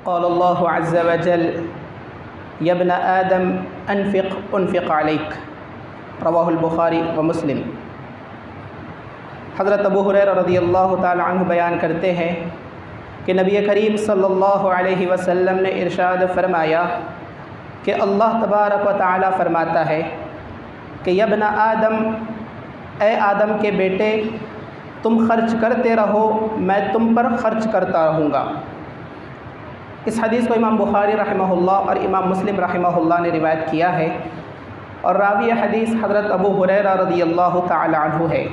قال اللہ عز وجل یا ابن آدم انفق علیک، رواہ البخاری و مسلم۔ حضرت ابو ہریرہ رضی اللہ تعالی عنہ بیان کرتے ہیں کہ نبی کریم صلی اللہ علیہ وسلم نے ارشاد فرمایا کہ اللہ تبارک و تعالی فرماتا ہے کہ یا ابن آدم، اے آدم کے بیٹے، تم خرچ کرتے رہو، میں تم پر خرچ کرتا رہوں گا۔ اس حدیث کو امام بخاری رحمہ اللہ اور امام مسلم رحمہ اللہ نے روایت کیا ہے، اور راوی حدیث حضرت ابو ہریرہ رضی اللہ تعالی عنہ ہے۔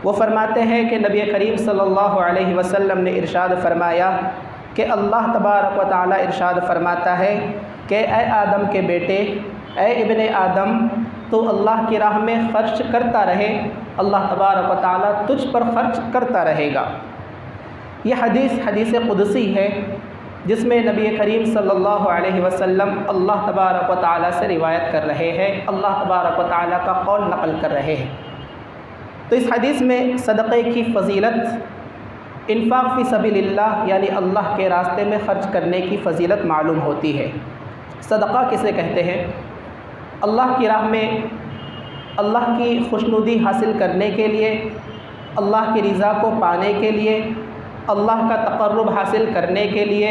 وہ فرماتے ہیں کہ نبی کریم صلی اللہ علیہ وسلم نے ارشاد فرمایا کہ اللہ تبارک و تعالی ارشاد فرماتا ہے کہ اے آدم کے بیٹے، اے ابن آدم، تو اللہ کی راہ میں خرچ کرتا رہے، اللہ تبارک و تعالی تجھ پر خرچ کرتا رہے گا۔ یہ حدیث قدسی ہے، جس میں نبی کریم صلی اللہ علیہ وسلم اللہ تبارک و تعالی سے روایت کر رہے ہیں، اللہ تبارک و تعالی کا قول نقل کر رہے ہیں۔ تو اس حدیث میں صدقے کی فضیلت، انفاق فی سبیل اللہ یعنی اللہ کے راستے میں خرچ کرنے کی فضیلت معلوم ہوتی ہے۔ صدقہ کسے کہتے ہیں؟ اللہ کی راہ میں اللہ کی خوشنودی حاصل کرنے کے لیے، اللہ کی رضا کو پانے کے لیے، اللہ کا تقرب حاصل کرنے کے لیے،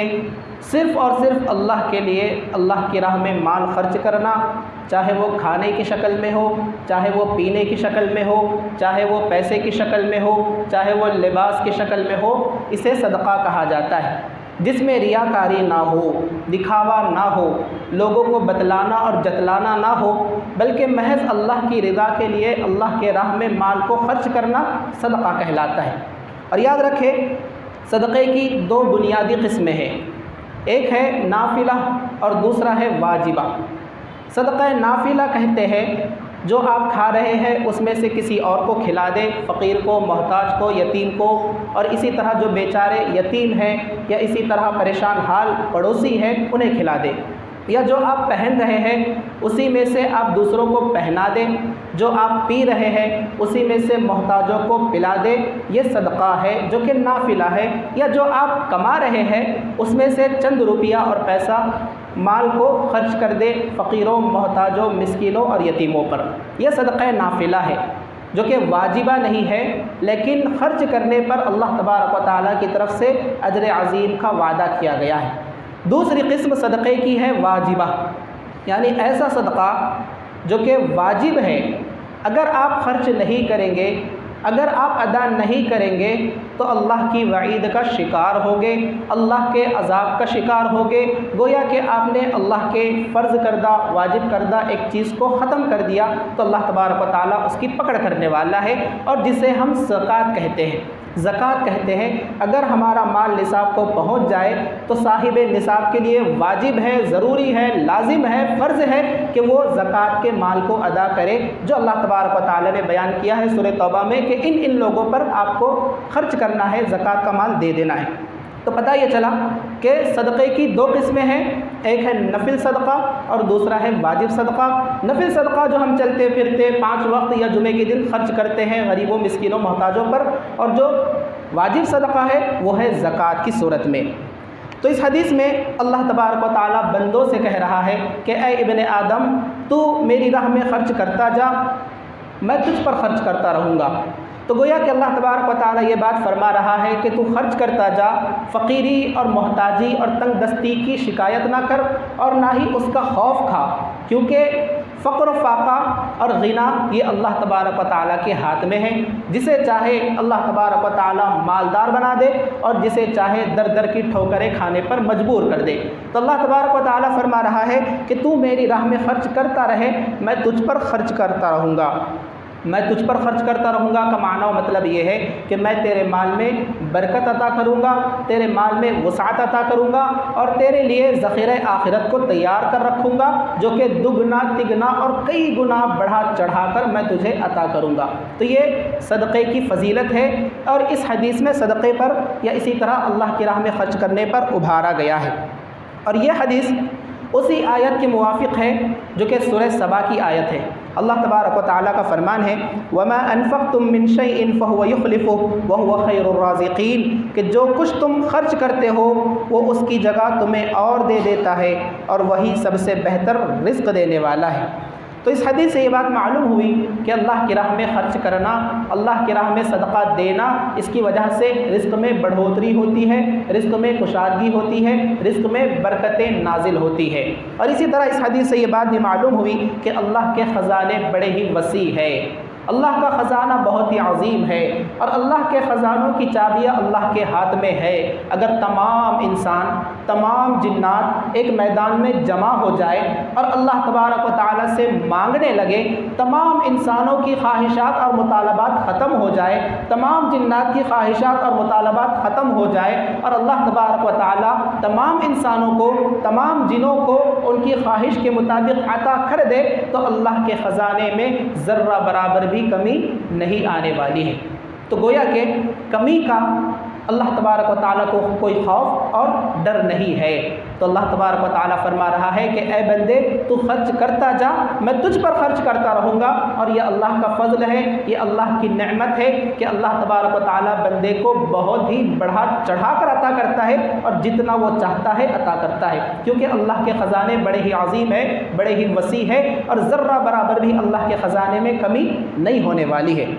صرف اور صرف اللہ کے لیے اللہ کی راہ میں مال خرچ کرنا، چاہے وہ کھانے کی شکل میں ہو، چاہے وہ پینے کی شکل میں ہو، چاہے وہ پیسے کی شکل میں ہو، چاہے وہ لباس کی شکل میں ہو، اسے صدقہ کہا جاتا ہے، جس میں ریاکاری نہ ہو، دکھاوا نہ ہو، لوگوں کو بتلانا اور جتلانا نہ ہو، بلکہ محض اللہ کی رضا کے لیے اللہ کے راہ میں مال کو خرچ کرنا صدقہ کہلاتا ہے۔ اور یاد رکھیں، صدقے کی دو بنیادی قسمیں ہیں، ایک ہے نافلہ اور دوسرا ہے واجبہ۔ صدقہ نافلہ کہتے ہیں جو آپ کھا رہے ہیں اس میں سے کسی اور کو کھلا دیں، فقیر کو، محتاج کو، یتیم کو، اور اسی طرح جو بیچارے یتیم ہیں یا اسی طرح پریشان حال پڑوسی ہیں انہیں کھلا دیں، یا جو آپ پہن رہے ہیں اسی میں سے آپ دوسروں کو پہنا دیں، جو آپ پی رہے ہیں اسی میں سے محتاجوں کو پلا دیں، یہ صدقہ ہے جو کہ نافلہ ہے۔ یا جو آپ کما رہے ہیں اس میں سے چند روپیہ اور پیسہ مال کو خرچ کر دیں فقیروں، محتاجوں، مسکینوں اور یتیموں پر، یہ صدقہ نافلہ ہے جو کہ واجبہ نہیں ہے، لیکن خرچ کرنے پر اللہ تبارک و تعالیٰ کی طرف سے اجر عظیم کا وعدہ کیا گیا ہے۔ دوسری قسم صدقے کی ہے واجبہ، یعنی ایسا صدقہ جو کہ واجب ہے، اگر آپ خرچ نہیں کریں گے، اگر آپ ادا نہیں کریں گے تو اللہ کی وعید کا شکار ہوگے، اللہ کے عذاب کا شکار ہوگے، گویا کہ آپ نے اللہ کے فرض کردہ، واجب کردہ ایک چیز کو ختم کر دیا، تو اللہ تبارک و تعالیٰ اس کی پکڑ کرنے والا ہے، اور جسے ہم زکوٰۃ کہتے ہیں۔ زکوٰۃ کہتے ہیں اگر ہمارا مال نصاب کو پہنچ جائے تو صاحب نصاب کے لیے واجب ہے، ضروری ہے، لازم ہے، فرض ہے کہ وہ زکوٰۃ کے مال کو ادا کرے، جو اللہ تبارک و تعالی نے بیان کیا ہے سورہ توبہ میں کہ ان لوگوں پر آپ کو خرچ کرنا ہے، زکوٰۃ کا مال دے دینا ہے۔ تو پتہ یہ چلا کہ صدقے کی دو قسمیں ہیں، ایک ہے نفل صدقہ اور دوسرا ہے واجب صدقہ۔ نفل صدقہ جو ہم چلتے پھرتے 5 وقت یا جمعے کے دن خرچ کرتے ہیں غریبوں، مسکینوں، محتاجوں پر، اور جو واجب صدقہ ہے وہ ہے زکوٰۃ کی صورت میں۔ تو اس حدیث میں اللہ تبارک و تعالیٰ بندوں سے کہہ رہا ہے کہ اے ابن آدم، تو میری راہ میں خرچ کرتا جا، میں تجھ پر خرچ کرتا رہوں گا۔ تو گویا کہ اللہ تبارک و تعالیٰ یہ بات فرما رہا ہے کہ تو خرچ کرتا جا، فقیری اور محتاجی اور تنگ دستی کی شکایت نہ کر، اور نہ ہی اس کا خوف کھا، کیونکہ فقر و فاقہ اور غنا یہ اللہ تبارک و تعالیٰ کے ہاتھ میں ہے، جسے چاہے اللہ تبارک و تعالیٰ مالدار بنا دے اور جسے چاہے در در کی ٹھوکریں کھانے پر مجبور کر دے۔ تو اللہ تبارک و تعالیٰ فرما رہا ہے کہ تو میری راہ میں خرچ کرتا رہے، میں تجھ پر خرچ کرتا رہوں گا۔ میں تجھ پر خرچ کرتا رہوں گا کا معنی و مطلب یہ ہے کہ میں تیرے مال میں برکت عطا کروں گا، تیرے مال میں وسعت عطا کروں گا، اور تیرے لیے ذخیرہ آخرت کو تیار کر رکھوں گا، جو کہ دگنا تگنا اور کئی گنا بڑھا چڑھا کر میں تجھے عطا کروں گا۔ تو یہ صدقے کی فضیلت ہے، اور اس حدیث میں صدقے پر یا اسی طرح اللہ کی راہ میں خرچ کرنے پر ابھارا گیا ہے۔ اور یہ حدیث اسی آیت کے موافق ہے جو کہ سورہ سبا کی آیت ہے۔ اللہ تبارک و تعالیٰ کا فرمان ہے وَمَا أَنفَقْتُم مِّن شَيْءٍ فَهُوَ يُخْلِفُهُ وَهُوَ خَيْرُ الرَّازِقِينَ کہ جو کچھ تم خرچ کرتے ہو وہ اس کی جگہ تمہیں اور دے دیتا ہے اور وہی سب سے بہتر رزق دینے والا ہے۔ تو اس حدیث سے یہ بات معلوم ہوئی کہ اللہ کی راہ میں خرچ کرنا، اللہ کی راہ میں صدقہ دینا، اس کی وجہ سے رزق میں بڑھوتری ہوتی ہے، رزق میں کشادگی ہوتی ہے، رزق میں برکتیں نازل ہوتی ہے۔ اور اسی طرح اس حدیث سے یہ بات بھی معلوم ہوئی کہ اللہ کے خزانے بڑے ہی وسیع ہے، اللہ کا خزانہ بہت ہی عظیم ہے، اور اللہ کے خزانوں کی چابیاں اللہ کے ہاتھ میں ہے۔ اگر تمام انسان، تمام جنات ایک میدان میں جمع ہو جائے اور اللہ تبارک و تعالیٰ سے مانگنے لگے، تمام انسانوں کی خواہشات اور مطالبات ختم ہو جائے، تمام جنات کی خواہشات اور مطالبات ختم ہو جائے، اور اللہ تبارک و تعالیٰ تمام انسانوں کو، تمام جنوں کو ان کی خواہش کے مطابق عطا کر دے، تو اللہ کے خزانے میں ذرہ برابر بھی کمی نہیں آنے والی ہے۔ تو گویا کہ کمی کا اللہ تبارک و تعالیٰ کو کوئی خوف اور ڈر نہیں ہے۔ تو اللہ تبارک و تعالیٰ فرما رہا ہے کہ اے بندے تو خرچ کرتا جا، میں تجھ پر خرچ کرتا رہوں گا، اور یہ اللہ کا فضل ہے، یہ اللہ کی نعمت ہے کہ اللہ تبارک و تعالیٰ بندے کو بہت ہی بڑھا چڑھا کر عطا کرتا ہے، اور جتنا وہ چاہتا ہے عطا کرتا ہے، کیونکہ اللہ کے خزانے بڑے ہی عظیم ہیں، بڑے ہی وسیع ہے، اور ذرہ برابر بھی اللہ کے خزانے میں کمی نہیں ہونے والی ہے۔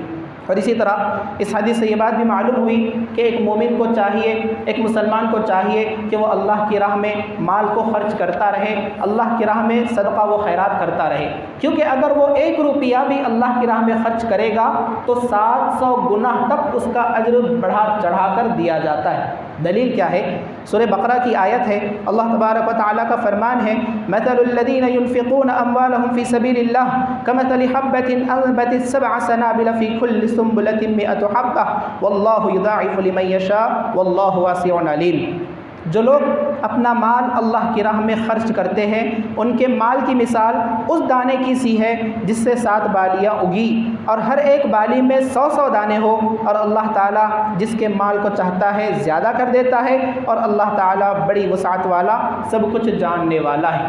اور اسی طرح اس حدیث سے یہ بات بھی معلوم ہوئی کہ ایک مومن کو چاہیے، ایک مسلمان کو چاہیے کہ وہ اللہ کی راہ میں مال کو خرچ کرتا رہے، اللہ کی راہ میں صدقہ و خیرات کرتا رہے، کیونکہ اگر وہ 1 روپیہ بھی اللہ کی راہ میں خرچ کرے گا تو 700 گنا تک اس کا اجر بڑھا چڑھا کر دیا جاتا ہے۔ دلیل کیا ہے؟ سورہ بقرہ کی آیت ہے، اللہ تبارک و تعالیٰ کا فرمان ہے مثل الذین ينفقون اموالهم فی سبیل اللہ کمثل حبۃ انبتت 7 سنابل فی کل سنبلۃ 100 حبۃ واللہ یضاعف لمن یشاء واللہ واسع علیم۔ جو لوگ اپنا مال اللہ کی راہ میں خرچ کرتے ہیں، ان کے مال کی مثال اس دانے کی سی ہے جس سے 7 بالیاں اگی، اور ہر ایک بالی میں 100 دانے ہو، اور اللہ تعالیٰ جس کے مال کو چاہتا ہے زیادہ کر دیتا ہے، اور اللہ تعالیٰ بڑی وسعت والا، سب کچھ جاننے والا ہے۔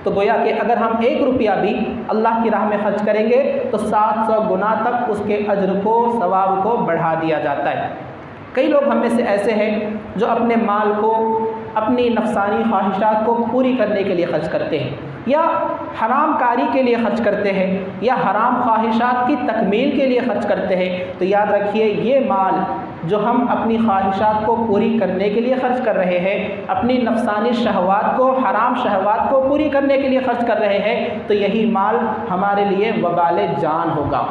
تو گویا کہ اگر ہم 1 روپیہ بھی اللہ کی راہ میں خرچ کریں گے تو 700 گنا تک اس کے اجر کو، ثواب کو بڑھا دیا جاتا ہے۔ کئی لوگ ہم میں سے ایسے ہیں جو اپنے مال کو اپنی نفسانی خواہشات کو پوری کرنے کے لیے خرچ کرتے ہیں، یا حرام کاری کے لیے خرچ کرتے ہیں، یا حرام خواہشات کی تکمیل کے لیے خرچ کرتے ہیں۔ تو یاد رکھیے یہ مال جو ہم اپنی خواہشات کو پوری کرنے کے لیے خرچ کر رہے ہیں، اپنی نفسانی شہوات کو، حرام شہوات کو پوری کرنے کے لیے خرچ کر رہے ہیں، تو یہی مال ہمارے لیے وبال جان ہوگا،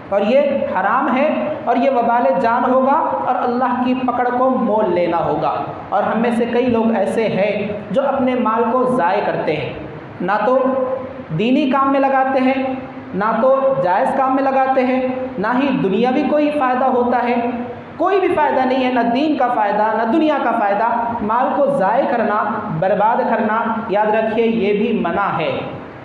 اور یہ حرام ہے، اور یہ وبال جان ہوگا، اور اللہ کی پکڑ کو مول لینا ہوگا۔ اور ہم میں سے کئی لوگ ایسے ہیں جو اپنے مال کو ضائع کرتے ہیں، نہ تو دینی کام میں لگاتے ہیں، نہ تو جائز کام میں لگاتے ہیں، نہ ہی دنیاوی کوئی فائدہ ہوتا ہے، کوئی بھی فائدہ نہیں ہے، نہ دین کا فائدہ نہ دنیا کا فائدہ۔ مال کو ضائع کرنا، برباد کرنا، یاد رکھیے یہ بھی منع ہے۔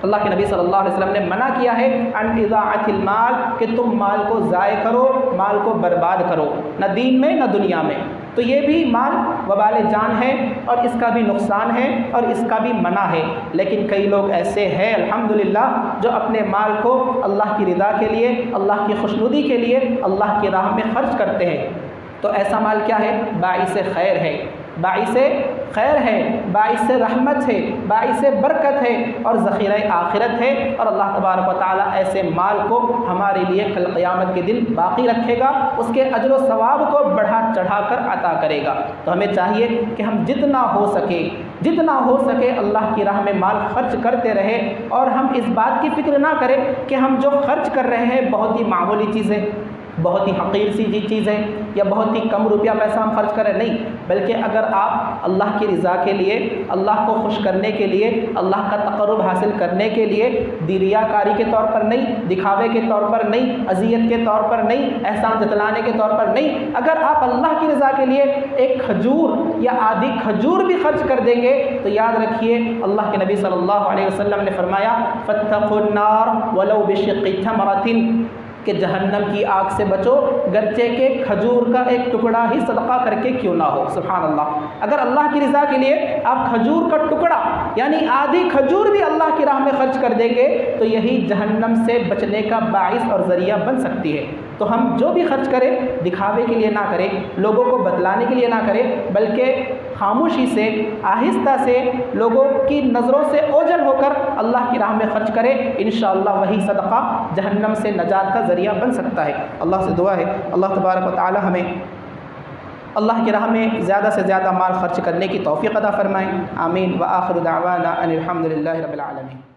اللہ کے نبی صلی اللہ علیہ وسلم نے منع کیا ہے ان اضاعت المال، کہ تم مال کو ضائع کرو، مال کو برباد کرو، نہ دین میں نہ دنیا میں۔ تو یہ بھی مال وبال جان ہے، اور اس کا بھی نقصان ہے، اور اس کا بھی منع ہے۔ لیکن کئی لوگ ایسے ہیں الحمدللہ جو اپنے مال کو اللہ کی رضا کے لیے، اللہ کی خوشنودی کے لیے اللہ کی راہ میں خرچ کرتے ہیں۔ تو ایسا مال کیا ہے؟ باعث خیر ہے، باعث خیر ہے، باعث رحمت ہے، باعث برکت ہے، اور ذخیرہ آخرت ہے، اور اللہ تبارک و تعالیٰ ایسے مال کو ہمارے لیے کل قیامت کے دن باقی رکھے گا، اس کے اجر و ثواب کو بڑھا چڑھا کر عطا کرے گا۔ تو ہمیں چاہیے کہ ہم جتنا ہو سکے اللہ کی راہ میں مال خرچ کرتے رہے، اور ہم اس بات کی فکر نہ کریں کہ ہم جو خرچ کر رہے ہیں بہت ہی معمولی چیز ہے، بہت ہی حقیر سی چیز ہے، یا بہت ہی کم روپیہ پیسہ ہم خرچ کریں، نہیں، بلکہ اگر آپ اللہ کی رضا کے لیے، اللہ کو خوش کرنے کے لیے، اللہ کا تقرب حاصل کرنے کے لیے، ریاکاری کے طور پر نہیں، دکھاوے کے طور پر نہیں، اذیت کے طور پر نہیں، احسان جتلانے کے طور پر نہیں، اگر آپ اللہ کی رضا کے لیے ایک کھجور یا آدھی کھجور بھی خرچ کر دیں گے تو یاد رکھیے اللہ کے نبی صلی اللہ علیہ وسلم نے فرمایا فاتقوا النار ولو بشق تمرۃ، کہ جہنم کی آگ سے بچو، گرچہ کہ کھجور کا ایک ٹکڑا ہی صدقہ کر کے کیوں نہ ہو۔ سبحان اللہ، اگر اللہ کی رضا کے لیے آپ کھجور کا ٹکڑا یعنی آدھی کھجور بھی اللہ کی راہ میں خرچ کر دیں گے تو یہی جہنم سے بچنے کا باعث اور ذریعہ بن سکتی ہے۔ تو ہم جو بھی خرچ کریں دکھاوے کے لیے نہ کریں، لوگوں کو بتلانے کے لیے نہ کریں، بلکہ خاموشی سے، آہستہ سے، لوگوں کی نظروں سے اوجھل ہو کر اللہ کی راہ میں خرچ کریں۔ انشاءاللہ وہی صدقہ جہنم سے نجات کا ذریعہ بن سکتا ہے۔ اللہ سے دعا ہے اللہ تبارک و تعالی ہمیں اللہ کی راہ میں زیادہ سے زیادہ مال خرچ کرنے کی توفیق عطا فرمائیں۔ آمین۔ وآخر دعوانا ان الحمد للہ رب العالمین۔